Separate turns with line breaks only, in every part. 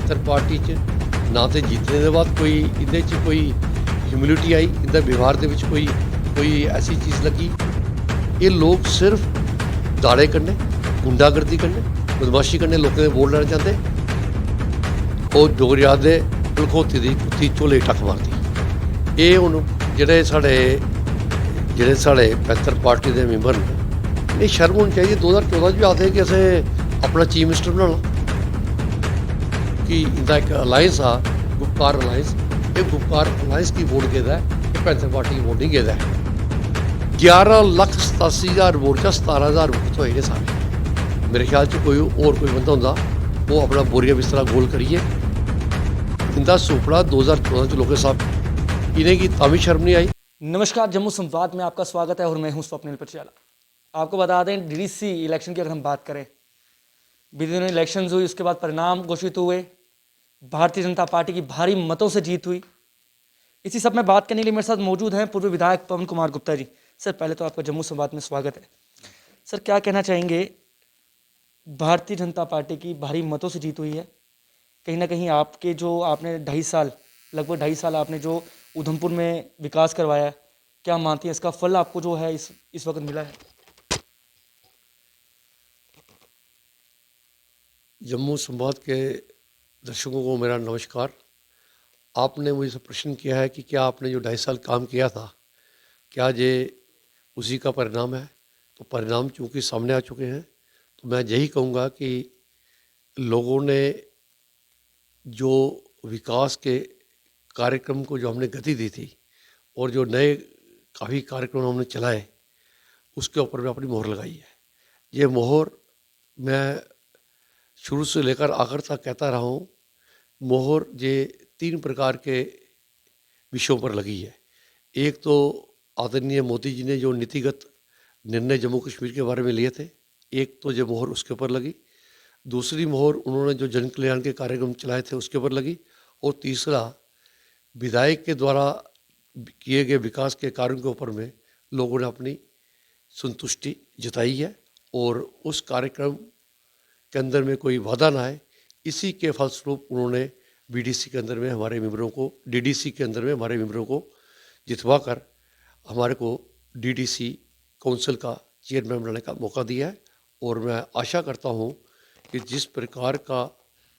Panther party च ना तो जीतने के बाद कोई इहदे च कोई ह्यूमिलिटी आई, इहदा व्यवहार दे विच कोई ऐसी चीज़ लगी। ये लोग सिर्फ दाड़े कन्नै, गुंडागर्दी कन्नै, बदमाशी कन्नै लोकें दे वोट लैना चाहते। और डोगरिया दे भलखोती दी कुत्ती झोले टक्क मारदी। ये हुण जेह्ड़े साढ़े पैंथर पार्टी दे मैंबर न, इन्हें शर्म होनी चाहिए। 2014 च भी आखदे कि असें अपना चीफ मिनिस्टर बनाना, कि इंदा एक अलायंस आ गुपकार अलायंस, ये गुपकार अलायंस की वोट गेदा है, ये पैंथर पार्टी की वोट नहीं गेदा है। 11,87,000 वोट चा 17,000 वोट होए ने सारे। मेरे ख्याल च कोई होर कोई बंदा होंदा वो अपना बोरिया बिस्तरा गोल करिए। इंदा सुपड़ा 2014 च लोकें साहब इन्हेंगी तां भी शर्म नहीं आई।
नमस्कार, जम्मू संवाद में आपका स्वागत है और मैं हूं स्वप्निल पटियाला। आपको बता दें, डीडीसी इलेक्शन की अगर हम बात करें, बीते दिनों इलेक्शंस हुई, उसके बाद परिणाम घोषित हुए, भारतीय जनता पार्टी की भारी मतों से जीत हुई। इसी सब में बात करने के लिए मेरे साथ मौजूद हैं पूर्व विधायक पवन कुमार गुप्ता जी। सर, पहले तो आपका जम्मू संवाद में स्वागत है। सर, क्या कहना चाहेंगे, भारतीय जनता पार्टी की भारी मतों से जीत हुई है, कहीं ना कहीं आपके जो आपने लगभग 2.5 साल आपने जो उधमपुर में विकास करवाया है, क्या मानती हैं इसका फल आपको जो है इस वक्त मिला है?
जम्मू संवाद के दर्शकों को मेरा नमस्कार। आपने मुझसे प्रश्न किया है कि क्या आपने जो 2.5 साल काम किया था, क्या ये उसी का परिणाम है? तो परिणाम चूँकि सामने आ चुके हैं, तो मैं यही कहूँगा कि लोगों ने जो विकास के कार्यक्रम को जो हमने गति दी थी और जो नए काफ़ी कार्यक्रम हमने चलाए, उसके ऊपर मैं अपनी मोहर लगाई है। ये मोहर मैं शुरू से लेकर आखिर तक कहता रहा हूँ। मोहर ये 3 प्रकार के विषयों पर लगी है। एक तो आदरणीय मोदी जी ने जो नीतिगत निर्णय जम्मू कश्मीर के बारे में लिए थे, एक तो ये मोहर उसके ऊपर लगी। दूसरी मोहर उन्होंने जो जन कल्याण के कार्यक्रम चलाए थे उसके ऊपर लगी। और तीसरा, विधायक के द्वारा किए गए विकास के कार्यों के ऊपर में लोगों ने अपनी संतुष्टि जताई है। और उस कार्यक्रम के अंदर में कोई बाधा ना आए, इसी के फलस्वरूप उन्होंने बीडीसी के अंदर में हमारे मेंबरों को, डीडीसी के अंदर में हमारे मेंबरों को जितवा कर हमारे को डीडीसी काउंसिल का चेयरमैन बनाने का मौका दिया है। और मैं आशा करता हूँ कि जिस प्रकार का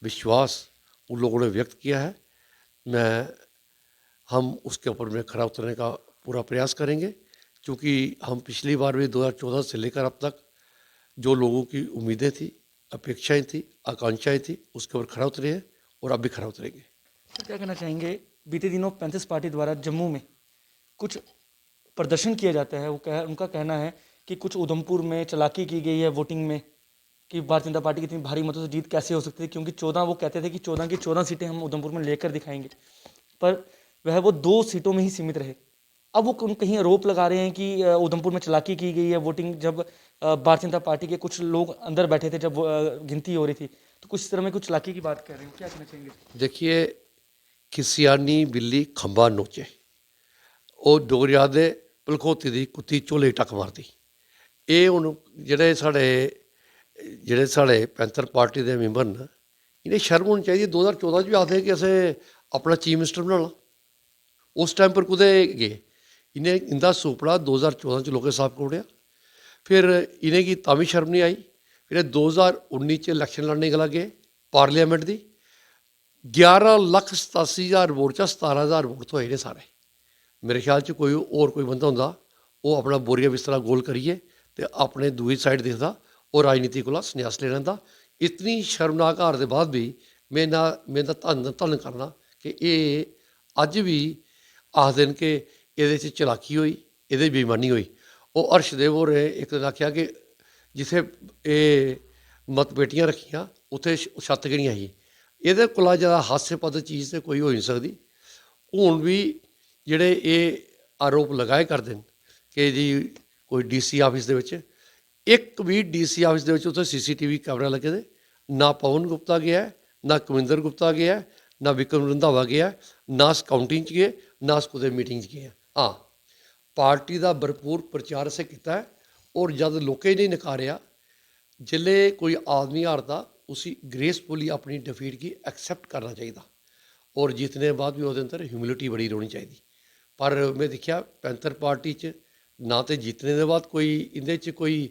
विश्वास उन लोगों ने व्यक्त किया है, हम उसके ऊपर में खरा उतरने का पूरा प्रयास करेंगे। क्योंकि हम पिछली बार भी 2014 से लेकर अब तक जो लोगों की उम्मीदें थी, अपेक्षाएं थी, आकांक्षाएं थी, उसके ऊपर खरा उतरे हैं और अब भी खरा उतरेंगे।
सर, क्या कहना चाहेंगे, बीते दिनों पैंथर्स पार्टी द्वारा जम्मू में कुछ प्रदर्शन किया जाता है, उनका कहना है कि कुछ उधमपुर में चालाकी की गई है वोटिंग में, कि भारतीय जनता पार्टी की इतनी भारी मतों से जीत कैसे हो सकती थी, क्योंकि 14 वो कहते थे कि 14 की 14 सीटें हम उधमपुर में लेकर दिखाएंगे, पर वो 2 सीटों में ही सीमित रहे। अब वो कहीं आरोप लगा रहे हैं कि उधमपुर में चालाकी की गई है वोटिंग, जब भारतीय जनता पार्टी के कुछ लोग अंदर बैठे थे जब गिनती हो रही थी, तो कुछ इस तरह में कुछ चालाकी की बात कर रहे हैं, क्या कहना चाहेंगे?
देखिए, खिसियानी बिल्ली खंबा नोचे, और डोगरिया दे भलखोती दी कुत्ती झोले टक्क मारदी। ये हुण जेह्ड़े साढ़े पैंथर पार्टी दे मैंबर न, इन्हें शर्म होनी चाहिए। 2014 च भी आखदे कि असें अपना चीफ मिनिस्टर बनाना, उस टाइम पर कुदै गे? इंदा सुपड़ा 2014 च लोकें साफ करी ओड़ेआ। फिर इनेंगी तां भी शर्म नहीं आई। फिर 2019 च इलैक्शन लड़ने गल्ला गे पार्लियामेंट दी। 11,87,000 वोट चा 17,000 वोट थ्होए ने सारे। मेरे ख्याल च कोई होर कोई बंदा होंदा वो अपना बोरिया बिस्तरा गोल करिए ते अपने दूई साइड दिखदा और राजनीति कोला संन्यास ले लैंदा। इतनी शर्मनाक हार दे बाद भी में धन्न करना कि एह् अज्ज भी आखदे न कि एह्दे च चलाकी होई, एह्दे च बेईमानी होई। ओह् हर्षदेव होरें एक दिन आखेआ कि जित्थै एह् मत पेटियां रखियां उत्थै छत्त गै निं ही। एह्दे कोला ज़्यादा हास्यास्पद चीज़ ते कोई होई निं सकदी। हून भी जेह्ड़े एह् आरोप लगाए करदे न कि जी कोई डीसी ऑफिस दे विच, एक भी डीसी ऑफिस दे विच उत्थै CCTV कैमरा लगे दे, ना पवन गुप्ता गया है, ना कविंदर गुप्ता गया है, ना विक्रम रंधावा गया है, ना अस काउंटिंग च गे, ना अस कुदै मीटिंग च गे। हाँ, पार्टी का भरपूर प्रचार असें कीता है। और जद लोकें नहीं नकारेआ, जिसले कोई आदमी हारदा उसी ग्रेसफुली अपनी डिफीट की एक्सेप्ट करना चाहिए और जीतने के बाद भी ਉਹਦੇ ਅੰਦਰ ਹਿਊਮਿਲਿਟੀ ਬੜੀ ਹੋਣੀ ਚਾਹੀਦੀ। ਪਰ ਮੈਂ ਦੇਖਿਆ ਪੈਂਥਰ ਪਾਰਟੀ 'ਚ ਨਾ ਤੇ ਜਿੱਤਣੇ ਦੇ ਬਾਅਦ ਕੋਈ ਇਹਦੇ 'ਚ ਕੋਈ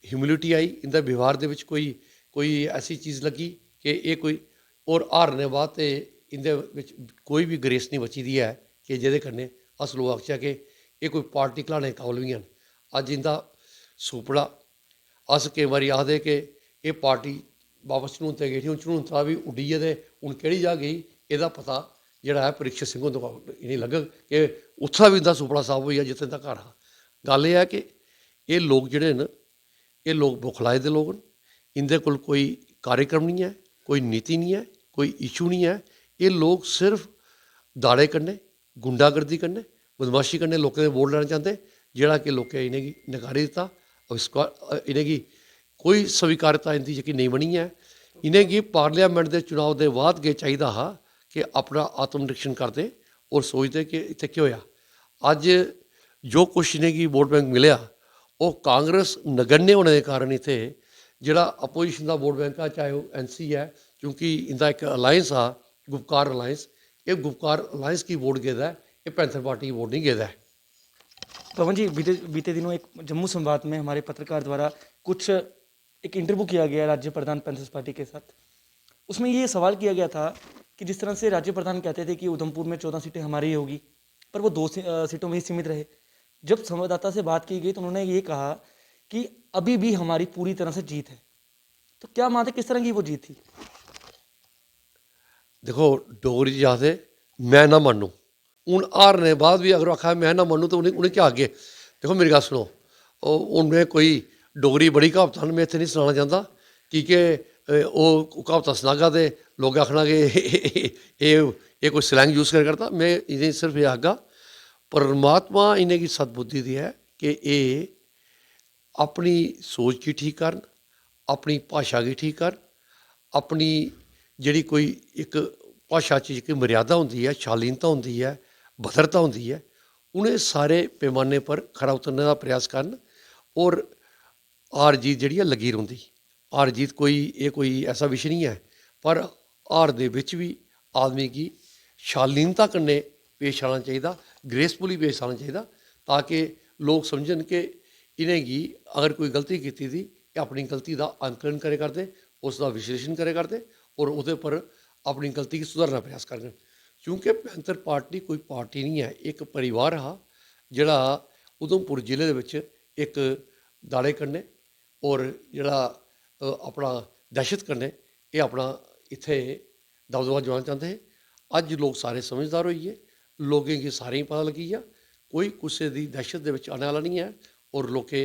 ਹਿਊਮਿਲਿਟੀ ਆਈ, ਇਹਦਾ ਵਿਵਹਾਰ ਦੇ ਵਿੱਚ ਕੋਈ ਕੋਈ ਐਸੀ ਚੀਜ਼ ਲੱਗੀ ਕਿ ਇਹ ਕੋਈ ਔਰ ਹਾਰਨੇ ਬਾਅਦ ਤੇ ਇਹਦੇ ਵਿੱਚ ਕੋਈ ਵੀ ਗ੍ਰੇਸ ਨਹੀਂ ਬਚੀ ਦੀ ਹੈ ਕਿ ਜਿਹਦੇ ਕਰਨੇ ਅਸ ਲੋਕ ਆਖਿਆ ਕਿ ਇਹ ਕੋਈ ਪਾਰਟੀ ਘਲਾਣੇ ਕਾਬਲ ਵੀ ਹਨ। ਅੱਜ ਇਹਦਾ ਸੁਪੜਾ ਅਸ ਕਈ ਵਾਰੀ ਆਖਦੇ ਕਿ ਇਹ ਪਾਰਟੀ ਵਾਪਸ ਨੂੰ ਤੇ ਗਈ ਹੁਣ ਝੂਠਾ ਵੀ ਉੱਡੀ ਹੈ ਤੇ ਹੁਣ ਕਿਹੜੀ ਜਾ ਗਈ ਇਹਦਾ ਪਤਾ ਜਿਹੜਾ ਹੈ ਪ੍ਰੀਖਿਤ ਸਿੰਘ ਹੁੰਦੇ ਇਹ ਨਹੀਂ ਲੱਗਾ ਕਿ ਉੱਥਾ ਵੀ ਇਹਦਾ ਸੁਪੜਾ ਸਾਫ ਹੋਈ ਆ ਜਿੱਥੇ ਦਾ ਘਰ ਆ। ਗੱਲ ਇਹ ਹੈ ਕਿ ਇਹ ਲੋਕ ਜਿਹੜੇ ਨੇ ਇਹ ਲੋਕ ਬੁਖਲਾਏ ਦੇ ਲੋਕ ਨੇ, ਇਹਦੇ ਕੋਲ ਕੋਈ ਕਾਰਿਆਕਰਮ ਨਹੀਂ ਹੈ, ਕੋਈ ਨੀਤੀ ਨਹੀਂ ਹੈ, ਕੋਈ ਇਸ਼ੂ ਨਹੀਂ ਹੈ। ਇਹ ਲੋਕ ਸਿਰਫ ਦਾੜੇ ਕਰਨੇ, ਗੁੰਡਾਗਰਦੀ ਕਰਨੇ, ਬਦਮਾਸ਼ੀ ਕਰਨੇ, ਲੋਕਾਂ ਦੇ ਵੋਟ ਲੈਣਾ ਚਾਹੁੰਦੇ ਜਿਹੜਾ ਕਿ ਲੋਕਾਂ ਇਹਨੇ ਕੀ ਨਕਾਰੀ ਦਿੱਤਾ। ਇਹਨੇ ਕੀ ਕੋਈ ਸਵੀਕਾਰਤਾ ਇਹਦੀ ਜਿਹੜੀ ਨਹੀਂ ਬਣੀ ਹੈ। ਇਹਨੇ ਕੀ ਪਾਰਲੀਮੈਂਟ ਦੇ ਚੁਣਾਵ ਦੇ ਬਾਅਦ ਕੇ ਚਾਹੀਦਾ ਹਾਂ ਕਿ ਆਪਣਾ ਆਤਮ ਨਿਰੀਖਣ ਕਰਦੇ ਔਰ ਸੋਚਦੇ ਕਿ ਇੱਥੇ ਕੀ ਹੋਇਆ। ਅੱਜ ਜੋ ਕੁਛ ਇਹਨੇ ਕੀ ਵੋਟ ਬੈਂਕ ਮਿਲਿਆ ਉਹ ਕਾਂਗਰਸ ਨਗण्य ਹੋਣੇ ਦੇ ਕਾਰਨ ਇੱਥੇ ਜਿਹੜਾ ਅਪੋਜੀਸ਼ਨ ਦਾ ਵੋਟ ਬੈਂਕ ਆ, ਚਾਹੇ ਉਹ ਐਨਸੀ ਹੈ, ਕਿਉਂਕਿ ਇਹਦਾ ਇੱਕ ਅਲਾਇੰਸ ਆ ਗੁਪਕਾਰ ਅਲਾਇੰਸ, ਇਹ ਗੁਪਕਾਰ ਅਲਾਇੰਸ की वोट गेदा है, ये पैंथर पार्टी की वोट नहीं गेदा है।
पवन जी, बीते दिनों एक जम्मू संवाद में हमारे पत्रकार द्वारा कुछ एक इंटरव्यू किया गया राज्य प्रधान पैंथर्स पार्टी के साथ। उसमें ये सवाल किया गया था कि जिस तरह से राज्य प्रधान कहते थे कि उधमपुर में 14 सीटें हमारी होगी, पर वो 2 सीटों में ही सीमित रहे। जब संवाददाता से बात की गई तो उन्होंने ये कहा कि अभी भी हमारी पूरी तरह से जीत है। तो क्या मानते किस तरह की वो जीत थी?
देखो डोगरी जाते मैं ना मानूँ, हूँ हारने बाद भी अगर आखा मैं ना मानूँ तो उन्हें क्या आगे। देखो मेरी गल सुनो, उन्हें कोई डोगरी बड़ी कहावत मैं इतने नहीं सुनाना चाहता क्योंकि वो कहावत सुनागा तो लोग आखना कि ये कोई स्लैंग यूज़ करता। मैं इन्हें सिर्फ ये आगा परमात्मा इन्हें की सदबुद्धि दी है कि ये अपनी सोच की ठीक कर, अपनी भाषा की ठीक कर, अपनी ਜਿਹੜੀ ਕੋਈ ਇੱਕ ਭਾਸ਼ਾ 'ਚ ਇੱਕ ਮਰਿਆਦਾ ਹੁੰਦੀ ਹੈ, ਸ਼ਾਲੀਨਤਾ ਹੁੰਦੀ ਹੈ, ਭਦਰਤਾ ਹੁੰਦੀ ਹੈ, ਉਹਨੇ ਸਾਰੇ ਪੈਮਾਨੇ ਪਰ ਖਰਾ ਉਤਰਨੇ ਦਾ ਪ੍ਰयास ਕਰਨ ਔਰ ਹਾਰ ਜੀਤ ਜਿਹੜੀ ਹੈ ਲੱਗੀ ਰਹਿੰਦੀ। ਹਾਰ ਜੀਤ ਕੋਈ ਐਸਾ ਵਿਸ਼ੇ ਨਹੀਂ ਹੈ, ਪਰ ਹਾਰ ਦੇ ਵਿੱਚ ਵੀ ਆਦਮੀ ਕੀ ਸ਼ਾਲੀਨਤਾ ਕਰਨੇ ਪੇਸ਼ ਆਉਣਾ ਚਾਹੀਦਾ, ਗ੍ਰੇਸਫੁਲੀ ਪੇਸ਼ ਆਉਣਾ ਚਾਹੀਦਾ ਤਾਂ ਕਿ ਲੋਕ ਸਮਝਣ ਕਿ ਇਹਨੇ ਕੀ ਅਗਰ ਕੋਈ ਗਲਤੀ ਕੀਤੀ ਦੀ ਇਹ ਆਪਣੀ ਗਲਤੀ ਦਾ ਅੰਕਲਨ ਕਰੇ ਕਰਦੇ, ਉਸ ਦਾ ਵਿਸ਼ਲੇਸ਼ਣ ਕਰੇ ਕਰਦੇ और वो पर अपनी गलती की सुधारना प्रयास कर। क्योंकि पैंथर पार्टी कोई पार्टी नहीं है, एक परिवार हा जिहड़ा उधमपुर जिले दे एक दाड़े करने और जिहड़ा अपना दहशत करने ये अपना इत्थे दबदबा जमाना चाहते हैं। अज लोग सारे समझदार होइए, लोगों की सारे ही पता लगी है, कोई किसी की दहशत दे विच आने वाला नहीं है और लोग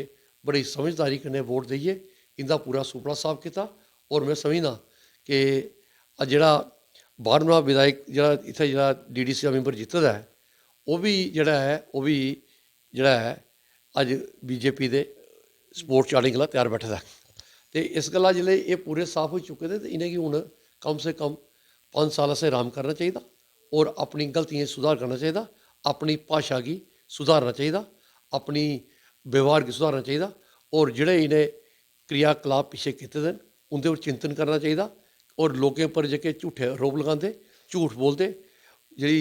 बड़ी समझदारी कन्नै वोट देइए इनका पूरा सुपड़ा साफ किया। और मैं समझना कि ਜਿਹੜਾ 12ਵਾਂ ਵਿਧਾਇਕ ਜਿਹੜਾ ਇੱਥੇ ਜਿਹੜਾ DDC ਦਾ ਮੈਂਬਰ ਜਿੱਤਦਾ ਹੈ ਉਹ ਵੀ ਜਿਹੜਾ ਹੈ ਅੱਜ BJP ਦੇ ਸਪੋਰਟ ਚਾੜਨ ਗਲਾ ਤਿਆਰ ਬੈਠਦਾ ਤੇ ਇਸ ਗੱਲਾਂ ਜਿਹੜੇ ਇਹ ਪੂਰੇ ਸਾਫ਼ ਹੋ ਚੁੱਕੇ ਨੇ ਤੇ ਇਹਨਾਂ ਕੀ ਹੁਣ ਕਮ ਸੇ ਕਮ 5 ਸਾਲ ਸੇ ਆਰਾਮ ਕਰਨਾ ਚਾਹੀਦਾ और अपनी गलतियाँ सुधार करना चाहिए, अपनी भाषा की सुधारना चाहिए, अपनी व्यवहार की सुधारना चाहिए और ਜਿਹੜੇ इन्हें क्रियाकलाप पिछे किए हैं उनके उपर चिंतन करना चाहिए और लोगों पर जेके झूठे आरोप लगाते झूठ बोलते जी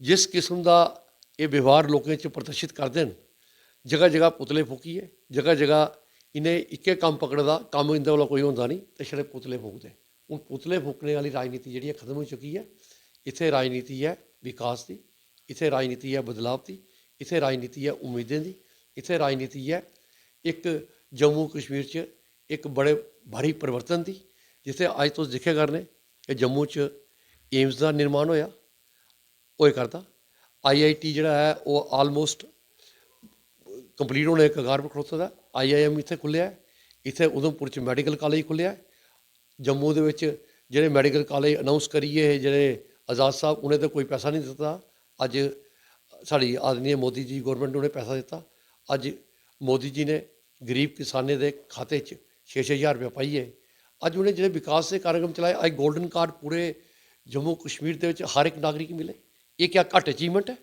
जिस किस्म का ये व्यवहार लोगों च प्रदर्शित करते हैं। जगह जगह पुतले फूकीए, जगह जगह इन्हें इक्के काम पकड़दा काम इनके वाला कोई होंदा नहीं तो छड़े पुतले फूकते। हूँ पुतले फूकने वाली राजनीति जी खत्म हो चुकी है। इत्थे राजनीति है विकास की, इत्थे राजनीति है बदलाव की, इत्थे राजनीति है उम्मीदें की, इत्थे राजनीति है एक जम्मू कश्मीर च एक बड़े भारी परिवर्तन की। जिथे अज तुम दिखे करने कि जम्मू च एम्स का निर्माण होया होए करता, IIT जिहड़ा है वो आलमोस्ट कंप्लीट होने के कगार पर खड़ोता था। IIM इत्थे खुलिया है, इत्थे उधमपुर च मैडिकल कॉलेज खुलिया है। जम्मू दे विच जिहड़े मैडिकल कॉलेज अनाउंस करिए जिहड़े आज़ाद साहब उन्हें तो कोई पैसा नहीं दिता, अज साड़ी आदरणीय मोदी जी गौरमेंट उन्हें पैसा दिता। अज मोदी जी ने गरीब किसाने के खाते 6-6 हज़ार रुपया पाइए। अज उन्हें जो विकास के कार्यक्रम चलाए, अज गोल्डन कार्ड पूरे जम्मू कश्मीर के हर एक नागरिक मिले। ये क्या घट अचीवमेंट है?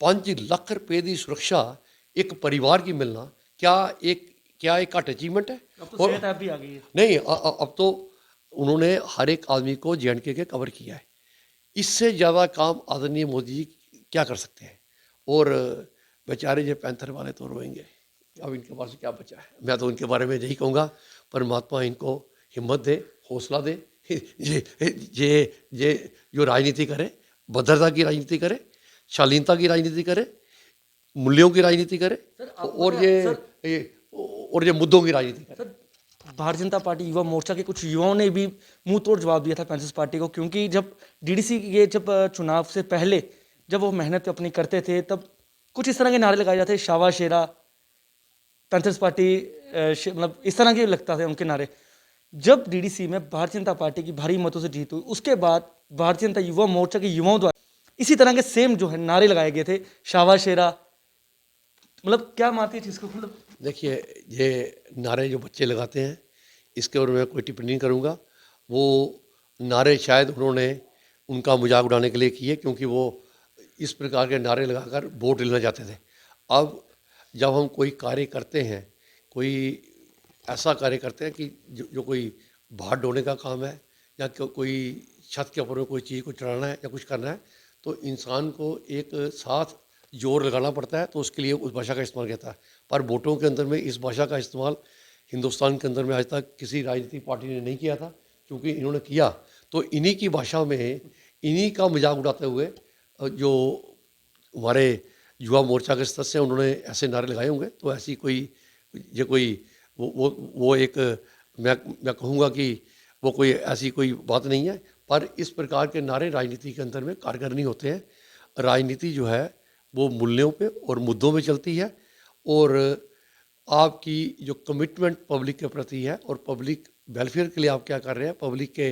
5 लाख रुपये की सुरक्षा एक परिवार की मिलना क्या एक क्या एक घट अचीवमेंट है?
अब तो सेहत ऐप भी आ गई है।
नहीं, अब तो उन्होंने हर एक आदमी को J&K के कवर किया है। इससे ज़्यादा काम आदरणीय मोदी जी क्या कर सकते हैं? और बेचारे जो पैंथर वाले तो रोएंगे, अब इनके पास क्या बचा है? मैं तो उनके बारे में यही कहूँगा, परमात्मा इनको हिम्मत दे, हौसला दे। ये जो राजनीति करे, भद्रता की राजनीति करे, शालीनता की राजनीति करे, मूल्यों की राजनीति करे, और ये मुद्दों की राजनीति करे।
सर, भारतीय जनता पार्टी युवा मोर्चा के कुछ युवाओं ने भी मुंह तोड़ जवाब दिया था पैंथर्स पार्टी को, क्योंकि जब डीडीसी के चुनाव से पहले जब वो मेहनत अपनी करते थे तब कुछ इस तरह के नारे लगाए जाते, शावा शेरा, पैंथर्स पार्टी, मतलब इस तरह के लगता थे उनके नारे। जब डीडीसी में भारतीय जनता पार्टी की भारी मतों से जीत हुई, उसके बाद भारतीय जनता युवा मोर्चा के युवाओं द्वारा इसी तरह के सेम जो है नारे लगाए गए थे, शावा शेरा, मतलब क्या मानती है चीज़ को? मतलब
देखिए, ये नारे जो बच्चे लगाते हैं, इसके ऊपर मैं कोई टिप्पणी नहीं करूँगा। वो नारे शायद उन्होंने उनका मजाक उड़ाने के लिए किए, क्योंकि वो इस प्रकार के नारे लगाकर वोट लेना चाहते थे। अब जब हम कोई कार्य करते हैं, कोई ऐसा कार्य करते हैं कि जो कोई भार ढोने का काम है, या कोई छत के ऊपर में कोई चीज़ को चढ़ाना है या कुछ करना है, तो इंसान को एक साथ जोर लगाना पड़ता है, तो उसके लिए उस भाषा का इस्तेमाल किया था। पर वोटों के अंदर में इस भाषा का इस्तेमाल हिंदुस्तान के अंदर में आज तक किसी राजनीतिक पार्टी ने नहीं किया था, क्योंकि इन्होंने किया तो इन्हीं की भाषा में, इन्हीं का मजाक उड़ाते हुए जो हमारे युवा मोर्चा के सदस्य हैं, उन्होंने ऐसे नारे लगाए होंगे। तो ऐसी कोई ये कोई वो एक मैं कहूँगा कि वो कोई ऐसी कोई बात नहीं है। पर इस प्रकार के नारे राजनीति के अंदर में कारगर नहीं होते हैं। राजनीति जो है वो मूल्यों पे और मुद्दों में चलती है, और आपकी जो कमिटमेंट पब्लिक के प्रति है और पब्लिक वेलफेयर के लिए आप क्या कर रहे हैं, पब्लिक के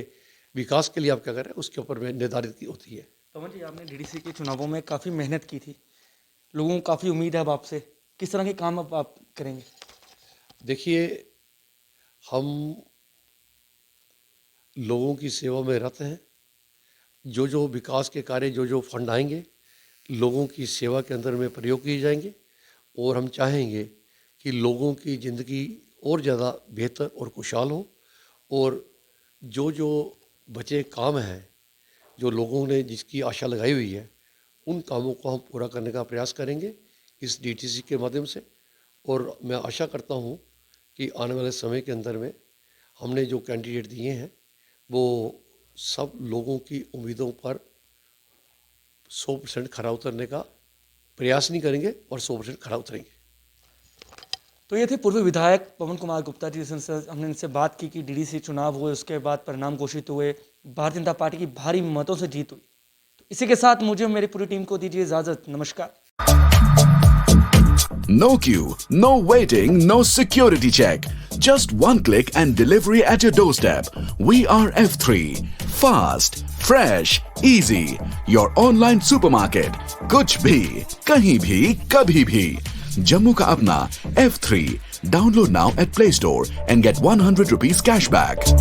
विकास के लिए आप क्या कर रहे हैं, उसके ऊपर में निर्धारित की होती है।
पवन जी, आपने डीडीसी के चुनावों में काफ़ी मेहनत की थी, लोगों को काफ़ी उम्मीद है अब आपसे, किस तरह के काम अब आप करेंगे?
देखिए, हम लोगों की सेवा में रत हैं। जो विकास के कार्य, जो फंड आएंगे, लोगों की सेवा के अंदर में प्रयोग किए जाएंगे, और हम चाहेंगे कि लोगों की ज़िंदगी और ज़्यादा बेहतर और खुशहाल हो, और जो बचे काम हैं, जो लोगों ने जिसकी आशा लगाई हुई है, उन कामों को हम पूरा करने का प्रयास करेंगे इस डीटीसी के माध्यम से। और मैं आशा करता हूँ कि आने वाले समय के अंदर में हमने जो कैंडिडेट दिए हैं, वो सब लोगों की उम्मीदों पर 100% खरा उतरने का प्रयास नहीं करेंगे, और 100% खरा उतरेंगे।
तो ये थे पूर्व विधायक पवन कुमार गुप्ता जी, जिनसे हमने इनसे बात की कि डीडीसी चुनाव हुए, उसके बाद परिणाम घोषित हुए, भारतीय जनता पार्टी की भारी मतों से जीत हुई। तो इसी के साथ मुझे और मेरी पूरी टीम को दीजिए इजाजत। नमस्कार।
No queue, no waiting, no security check. Just one click and delivery at your doorstep. We are F3. Fast, fresh, easy. Your online supermarket. कुछ भी, कहीं भी, कभी भी. जम्मू का अपना F3. Download now at Play Store and get 100 rupees cashback.